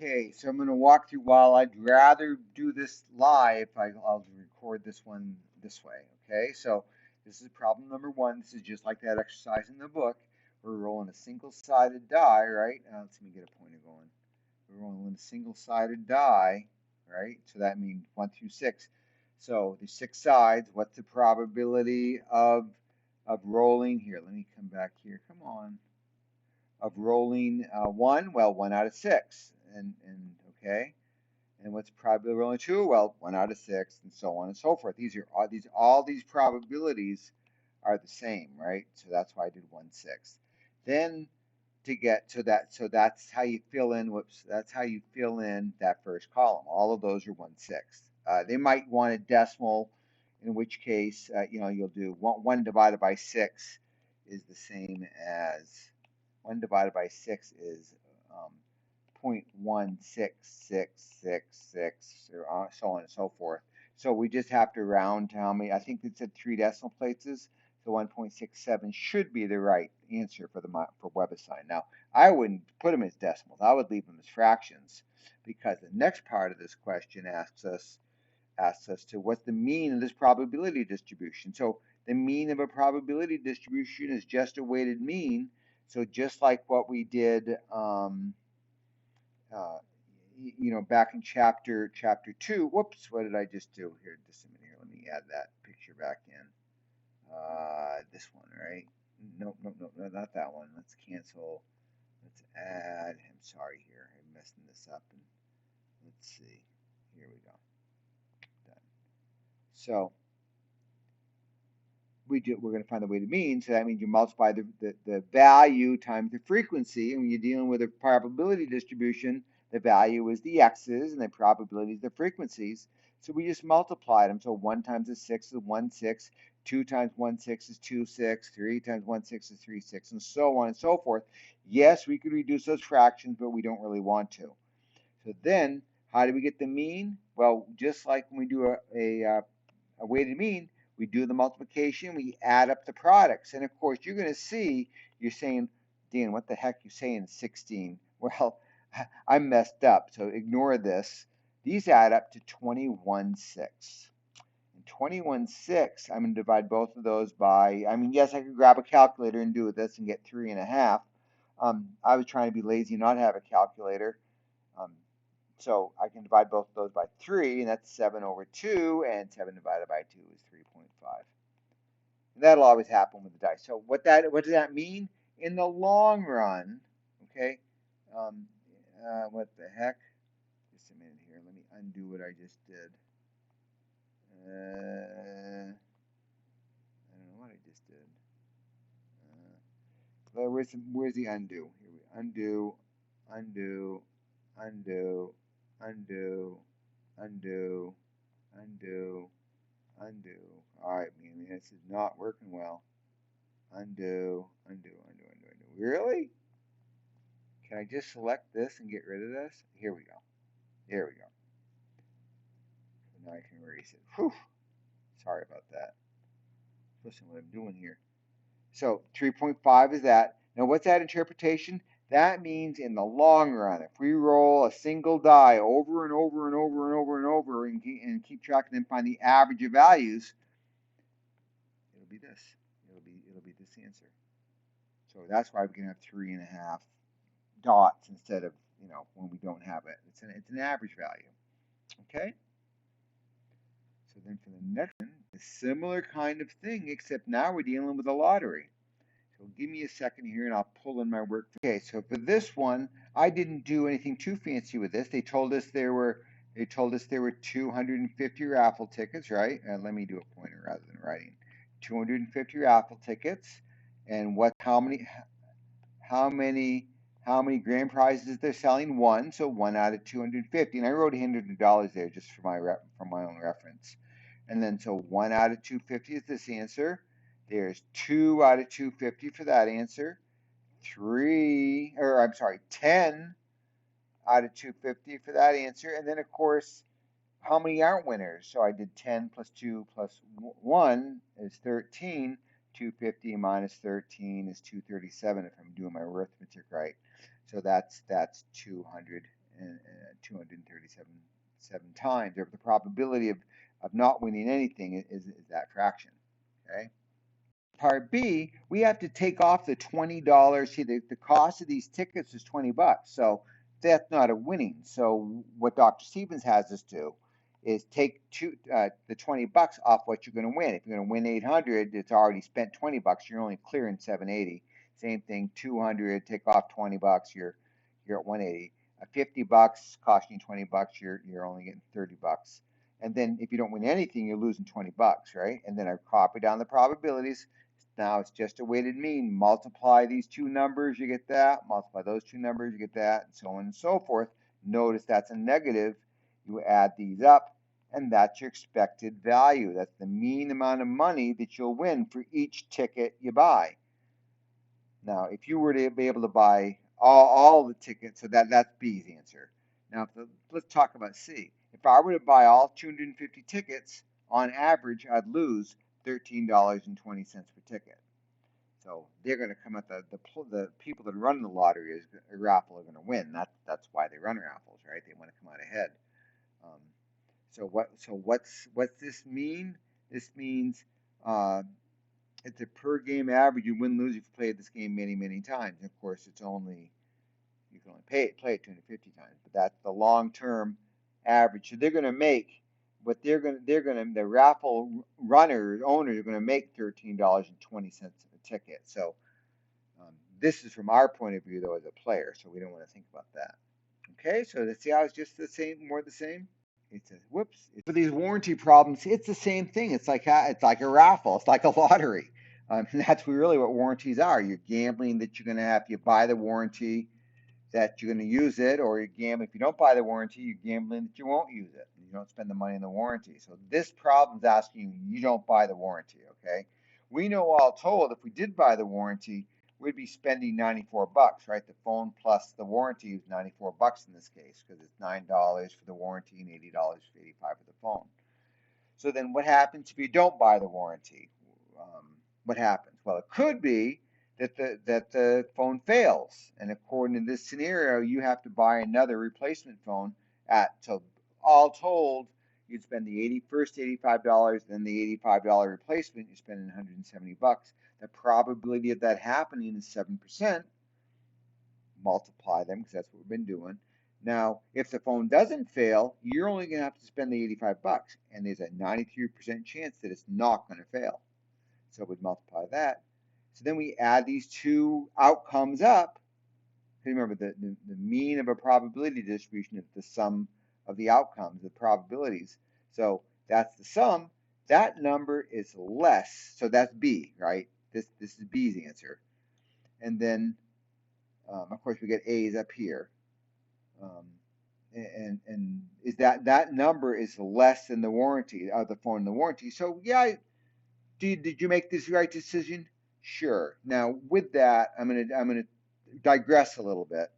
Okay, so I'm going to walk through. While I'd rather do this live, I'll record this one this way. Okay, so this is problem number one. This is just like that exercise in the book. We're rolling a single-sided die, right? Let me get a pointer going. We're rolling a single-sided die, right? So that means 1 through 6. So there's 6 sides. What's the probability of rolling here? Let me come back here. Come on. Of rolling 1? Well, 1 out of 6. And okay. And what's the probability of rolling 2? Well, 1 out of 6, and so on and so forth. These are all these probabilities are the same, right? So that's why I did 1/6. Then to get to that, so that's how you fill in. Whoops, that's how you fill in that first column. All of those are 1/6. They might want a decimal, in which case, you'll do 1 divided by 6 is the same as 1 divided by 6 is 0.16666, or so on and so forth. So we just have to round to how many. I think it said 3 decimal places. So 1.67 should be the right answer for WebAssign. Now, I wouldn't put them as decimals. I would leave them as fractions, because the next part of this question asks us to what's the mean of this probability distribution. So the mean of a probability distribution is just a weighted mean. So just like what we did, uh, back in chapter 2. Whoops, what did I just do here? Just a minute here. Let me add that picture back in. This one, right? Nope, nope, nope, no, not that one. Let's cancel. Let's add. I'm sorry here. I'm messing this up. And let's see. Here we go. Done. So we're going to find the weighted mean. So that means you multiply the value times the frequency. And when you're dealing with a probability distribution, the value is the x's and the probability is the frequencies. So we just multiplied them. So 1 times a 6 is 1/6. 2 times 1/6 is 2/6. 3 times 1/6 is 3/6, and so on and so forth. Yes, we could reduce those fractions, but we don't really want to. So then, how do we get the mean? Well, just like when we do a weighted mean, we do the multiplication, we add up the products. And of course, you're going to see, you're saying, Dan, what the heck you saying 16? Well, I messed up, so ignore this. These add up to 21/6. And 21/6, I'm going to divide both of those by, yes, I could grab a calculator and do this and get 3.5. I was trying to be lazy and not have a calculator. So I can divide both of those by 3, and that's 7/2, and 7 divided by 2 is 3.5. That'll always happen with the dice. So what does that mean in the long run? Okay, um, what the heck? Just a minute here. Let me undo what I just did. I don't know what I just did. Where's the undo? Here we undo, undo, undo, undo, undo, undo, undo. All right, man, this is not working well. Undo, undo, undo, undo, undo. Really? Can I just select this and get rid of this? Here we go. There we go. So now I can erase it. Whew. Sorry about that. Listen what I'm doing here. So 3.5 is that. Now what's that interpretation? That means in the long run, if we roll a single die over and over and over and over and over and keep track and then find the average of values, it'll be this. It'll be this answer. So that's why we can have 3.5 dots instead of when we don't have it. It's an average value. Okay. So then for the next one, a similar kind of thing, except now we're dealing with a lottery. So give me a second here and I'll pull in my work. Okay, so for this one, I didn't do anything too fancy with this. They told us there were 250 raffle tickets, right? Let me do a pointer rather than writing. 250 raffle tickets, and how many grand prizes they're selling? One, so 1 out of 250. And I wrote $100 there just for my own reference. And then so 1 out of 250 is this answer. There's 2 out of 250 for that answer. 10 out of 250 for that answer. And then of course, how many aren't winners? So I did 10 plus 2 plus 1 is 13. 250 minus 13 is 237 if I'm doing my arithmetic right. So that's 200 and 237 times, or the probability of not winning anything is that fraction. Okay. Part B, we have to take off the $20. See, the cost of these tickets is $20. So that's not a winning. So what Dr. Stevens has us do is take the $20 off what you're going to win. If you're going to win 800, it's already spent $20. You're only clearing 780. Same thing, 200, take off $20, you're at 180. $50 costing $20, you're only getting $30. And then if you don't win anything, you're losing $20, right? And then I copy down the probabilities. Now it's just a weighted mean. Multiply these two numbers, you get that. Multiply those two numbers, you get that, and so on and so forth. Notice that's a negative. You add these up, and that's your expected value. That's the mean amount of money that you'll win for each ticket you buy. Now, if you were to be able to buy all the tickets, so that's B's answer. Now, let's talk about C. If I were to buy all 250 tickets, on average, I'd lose $13.20 per ticket. So they're going to come at the people that run the lottery is a raffle are going to win. That's why they run raffles, right? They want to come out ahead. What's this mean? This means it's a per game average. You win lose if you played this game many times. And of course, you can only play it 250 times, but that's the long term average. So they're going to make the raffle owners are going to make $13.20 a ticket. So this is from our point of view though as a player, so we don't want to think about that. Okay, so let's see how it's just the same, more the same. It's a whoops. For these warranty problems, it's the same thing. It's like a raffle. It's like a lottery. And that's really what warranties are. You're gambling that you're going to have, you buy the warranty, that you're going to use it, or you're gambling if you don't buy the warranty, you're gambling that you won't use it. You don't spend the money on the warranty. So this problem's asking you don't buy the warranty, okay? We know all told, if we did buy the warranty, we'd be spending $94, right? The phone plus the warranty is $94 in this case because it's $9 for the warranty and $80 for $85 for the phone. So then what happens if you don't buy the warranty? What happens? Well, it could be that the phone fails, and according to this scenario, you have to buy another replacement phone so all told, you'd spend the first $85, then the $85 replacement, you're spending $170. The probability of that happening is 7%. Multiply them because that's what we've been doing. Now, if the phone doesn't fail, you're only going to have to spend the $85, and there's a 93% chance that it's not going to fail. So we'd multiply that. So then we add these two outcomes up. Remember, the mean of a probability distribution is the sum of the outcomes, the probabilities. So that's the sum. That number is less. So that's B, right? This is B's answer. And then, of course, we get A's up here. And is that number is less than the warranty of the phone in the warranty. So yeah, did you make this right decision? Sure. Now with that, I'm gonna digress a little bit.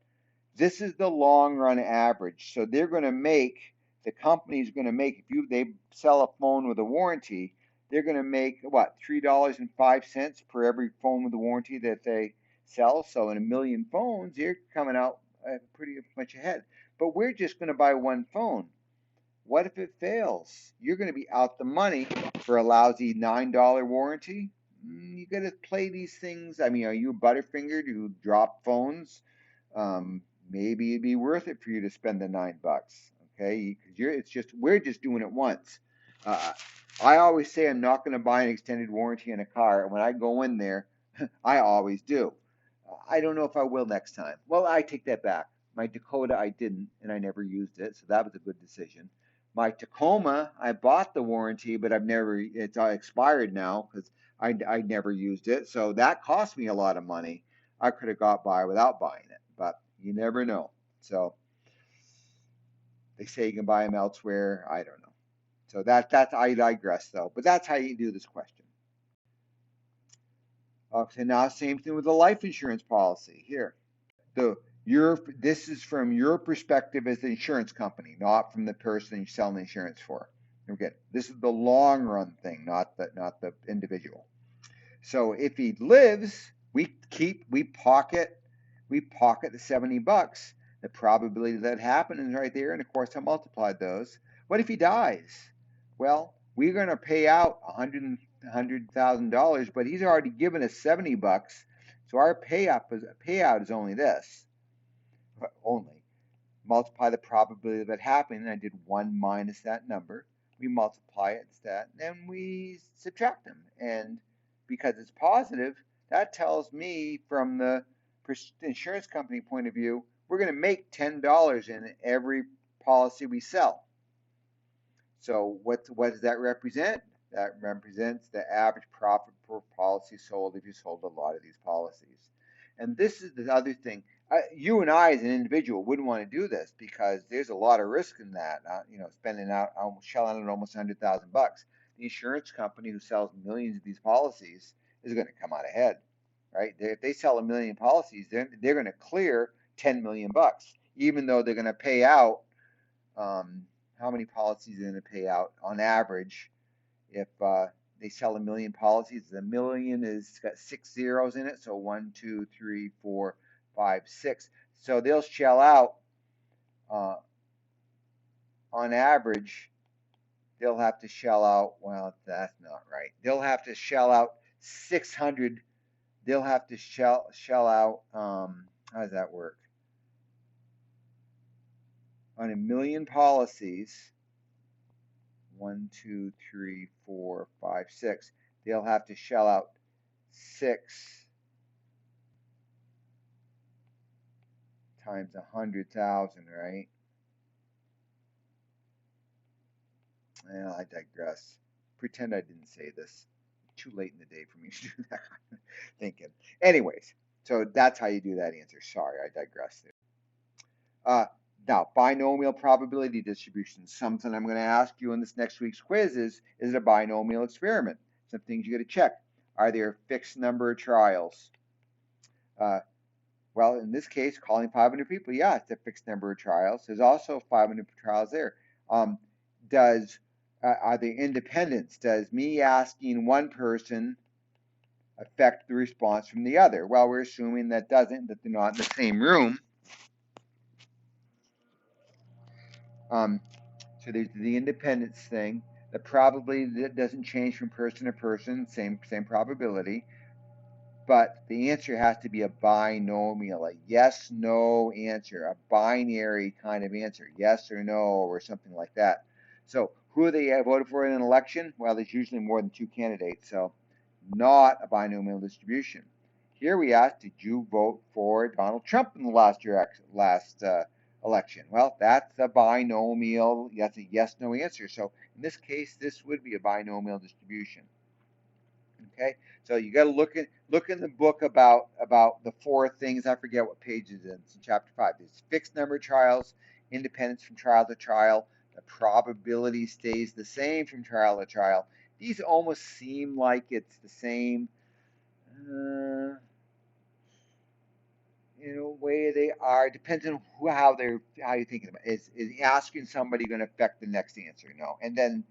This is the long run average. So they're going to make, the company's going to make, if they sell a phone with a warranty, they're going to make what, $3.05 per every phone with a warranty that they sell. So in 1 million phones, you're coming out pretty much ahead. But we're just going to buy one phone. What if it fails? You're going to be out the money for a lousy $9 warranty. You got to play these things. I mean, are you a Butterfinger? Do you drop phones? Maybe it'd be worth it for you to spend the $9. Okay, because we're just doing it once. I always say I'm not going to buy an extended warranty on a car, and when I go in there, I always do. I don't know if I will next time. Well, I take that back. My Dakota, I didn't, and I never used it, so that was a good decision. My Tacoma, I bought the warranty, but it's expired now because I never used it, so that cost me a lot of money. I could have got by without buying it, but you never know. So they say you can buy them elsewhere. I don't know. So that's I digress though. But that's how you do this question. Okay, now same thing with the life insurance policy here. This is from your perspective as the insurance company, not from the person you're selling insurance for. Okay, this is the long run thing, not the individual. So if he lives, we pocket the $70. The probability that happened is right there, and of course I multiplied those. What if he dies? Well, we're going to pay out $100,000, but he's already given us $70, so our payout is only this, only. Multiply the probability of it happening, and I did 1 minus that number. We multiply it to that, and then we subtract them. And because it's positive, that tells me from the insurance company point of view, we're going to make $10 in every policy we sell. So what does that represent? That represents the average profit per policy sold if you sold a lot of these policies. And this is the other thing. You and I, as an individual, wouldn't want to do this because there's a lot of risk in that. Spending out, shelling out almost $100,000. The insurance company who sells millions of these policies is going to come out ahead, right? If they sell 1 million policies, they're going to clear $10 million, even though they're going to pay out. How many policies are going to pay out on average if they sell 1 million policies? The million is got 6 zeros in it, so 1, 2, 3, 4, 5, 6. So they'll shell out on average. They'll have to shell out. Well, that's not right. They'll have to shell out 600. They'll have to shell out. How does that work? On 1 million policies, 1, 2, 3, 4, 5, 6, they'll have to shell out 6 times 100,000, right? Well, I digress. Pretend I didn't say this. Too late in the day for me to do that kind of thinking. Anyways, so that's how you do that answer. Sorry, I digressed there. Now, binomial probability distribution. Something I'm going to ask you in this next week's quiz is it a binomial experiment? Some things you got to check. Are there a fixed number of trials? Well, in this case, calling 500 people, yeah, it's a fixed number of trials. There's also 500 trials there. Are there independents? Does me asking one person affect the response from the other? Well, we're assuming that doesn't, that they're not in the same room. So there's the independence thing. The probability that doesn't change from person to person, same probability. But the answer has to be a binomial, a yes, no answer, a binary kind of answer, yes or no, or something like that. So who they voted for in an election? Well, there's usually more than 2 candidates, so not a binomial distribution. Here we ask, did you vote for Donald Trump in the last election? Well, that's a binomial, that's a yes-no answer. So in this case, this would be a binomial distribution. Okay, so you got to look in the book about the 4 things. I forget what page it is. It's in chapter 5. There's fixed number of trials, independence from trial to trial. The probability stays the same from trial to trial. These almost seem like it's the same way they are. Depends on how you're thinking about it. Is asking somebody going to affect the next answer? No. And then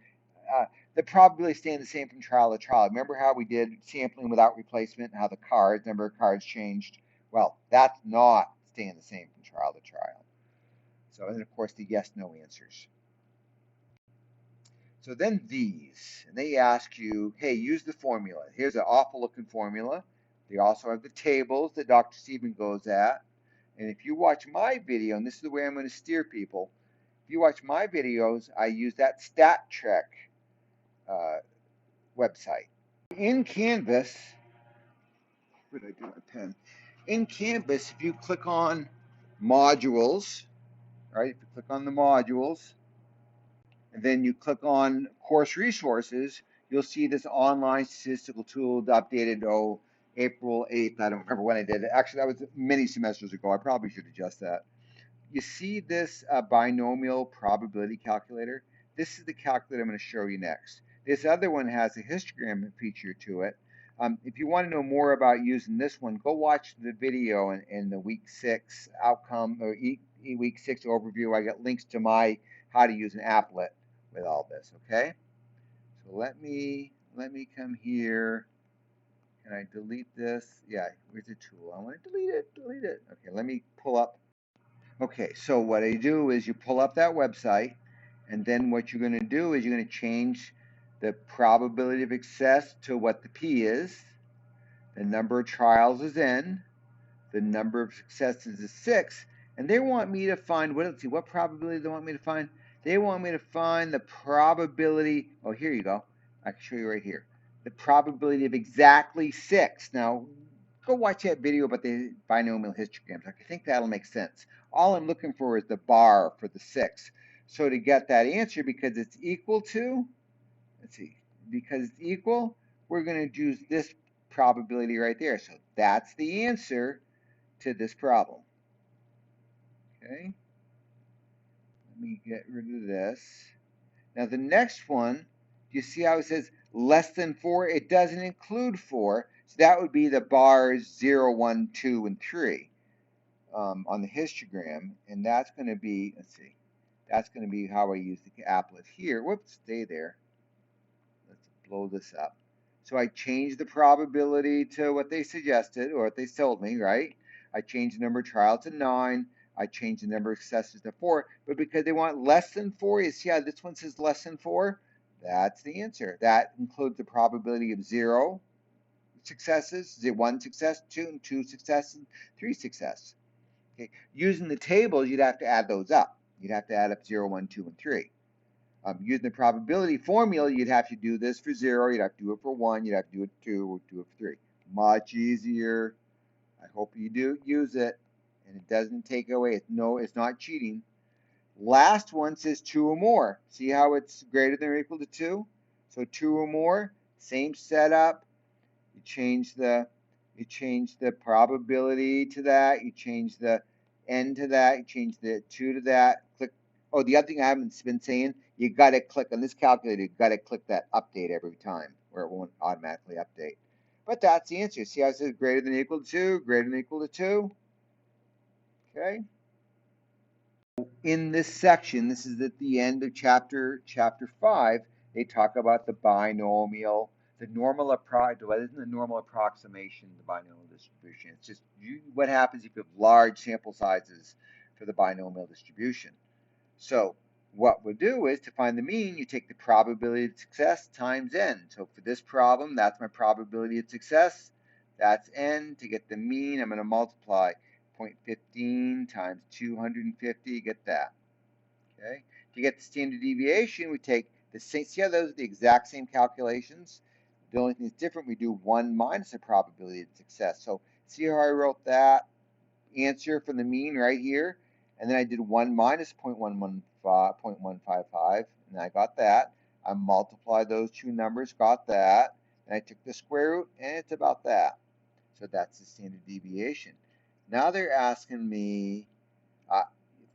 the probability staying the same from trial to trial. Remember how we did sampling without replacement and how the number of cards changed? Well, that's not staying the same from trial to trial. So, and of course the yes, no answers. So then these, and they ask you, hey, use the formula. Here's an awful looking formula. They also have the tables that Dr. Stephen goes at. And if you watch my video, and this is the way I'm going to steer people, if you watch my videos, I use that StatTrek website. In Canvas, where did I do my pen? In Canvas, if you click on modules, right? If you click on the modules, and then you click on course resources, you'll see this online statistical tool updated April 8th. I don't remember when I did it. Actually, that was many semesters ago. I probably should adjust that. You see this binomial probability calculator? This is the calculator I'm going to show you next. This other one has a histogram feature to it. If you want to know more about using this one, go watch the video in the week 6 outcome or week 6 overview. I got links to my how to use an applet with all this. Okay, so let me come here. Can I delete this? Yeah, where's the tool? I want to delete it. Okay, let me pull up Okay, so what I do is you pull up that website, and then what you're going to do is you're going to change the probability of success to what the P is, the number of trials is N, the number of successes is 6, and they want me to find, let's see, what probability they want me to find? They want me to find the probability, oh, here you go. I can show you right here. The probability of exactly 6. Now, go watch that video about the binomial histograms. I think that'll make sense. All I'm looking for is the bar for the 6. So to get that answer, because it's equal to, let's see, because it's equal, we're going to use this probability right there. So that's the answer to this problem. Okay, let me get rid of this. Now the next one, you see how it says less than 4? It doesn't include 4, so that would be the bars 0, 1, 2, and 3 on the histogram, and that's going to be, let's see, that's going to be how I use the applet here. Whoops, stay there. Let's blow this up. So I changed the probability to what they suggested or what they told me, right? I changed the number of trials to 9. I changed the number of successes to 4. But because they want less than 4, you see how this one says less than 4? That's the answer. That includes the probability of 0 successes, 1 success, 2 and 2 success, and 3 success. Okay. Using the tables, you'd have to add those up. You'd have to add up 0, 1, 2, and 3. Using the probability formula, you'd have to do this for 0, you'd have to do it for 1, you'd have to do it for 2, or do it for 3. Much easier. I hope you do use it, and it doesn't take away. It's not cheating. Last one says 2 or more. See how it's greater than or equal to 2? So 2 or more, same setup. You change the probability to that. You change the n to that. You change the 2 to that. Click. Oh, the other thing I haven't been saying, you got to click on this calculator. You got to click that update every time, or it won't automatically update. But that's the answer. See how it says greater than or equal to 2, greater than or equal to 2. Okay. In this section, this is at the end of chapter 5, they talk about the binomial, the normal isn't the normal approximation of the binomial distribution. It's just what happens if you have large sample sizes for the binomial distribution. So what we'll do is to find the mean, you take the probability of success times n. So for this problem, that's my probability of success. That's n. To get the mean, I'm going to multiply 0.15 times 250, get that. Okay. To get the standard deviation, we take the same, see how those are the exact same calculations? The only thing that's different, we do 1 minus the probability of success. So see how I wrote that answer from the mean right here? And then I did 1 minus 0.155, and I got that. I multiplied those two numbers, got that. And I took the square root, and it's about that. So that's the standard deviation. Now they're asking me,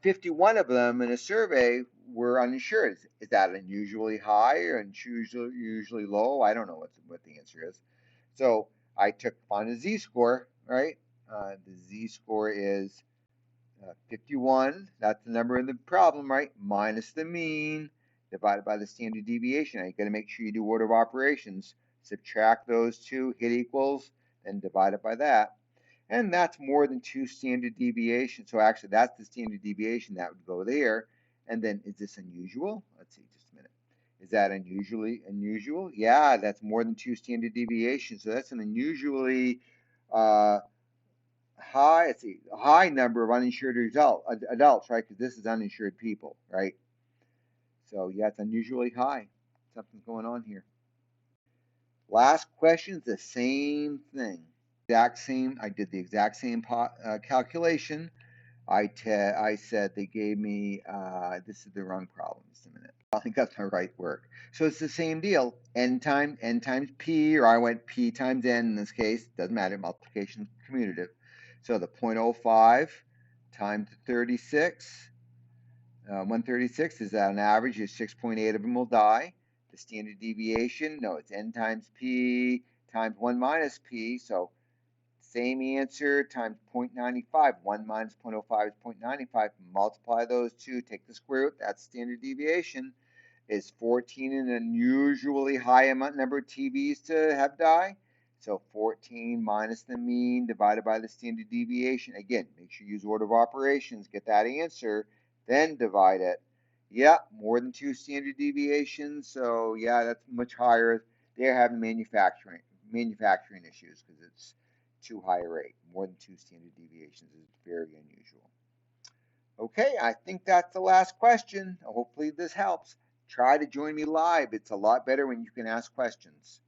51 of them in a survey were uninsured. Is that unusually high or usually low? I don't know what the answer is. So I found a z-score, right? The z-score is 51. That's the number in the problem, right? Minus the mean divided by the standard deviation. Now you got to make sure you do order of operations. Subtract those two, hit equals, and divide it by that. And that's more than 2 standard deviations. So actually, that's the standard deviation that would go there. And then, is this unusual? Let's see, just a minute. Is that unusually unusual? Yeah, that's more than 2 standard deviations. So that's an unusually uh, high, let's see, a high number of uninsured adults, right? Because this is uninsured people, right? So yeah, it's unusually high. Something's going on here. Last question's the same thing. I did the exact same calculation. I said they gave me, this is the wrong problem, just a minute. I think that's my right work. So it's the same deal, n times p, or I went p times n in this case, doesn't matter, multiplication commutative. So the 0.05 times 36, 136 is that an average is 6.8 of them will die. The standard deviation, no, it's n times p times 1 minus p, so same answer times 0.95. 1 minus 0.05 is 0.95. Multiply those two, take the square root, that's standard deviation. Is 14 an unusually high number of TVs to have die? So 14 minus the mean divided by the standard deviation. Again, make sure you use order of operations, get that answer, then divide it. Yeah, more than 2 standard deviations. So yeah, that's much higher. They're having manufacturing issues because it's too high a rate. More than 2 standard deviations is very unusual. Okay, I think that's the last question. Hopefully this helps. Try to join me live. It's a lot better when you can ask questions.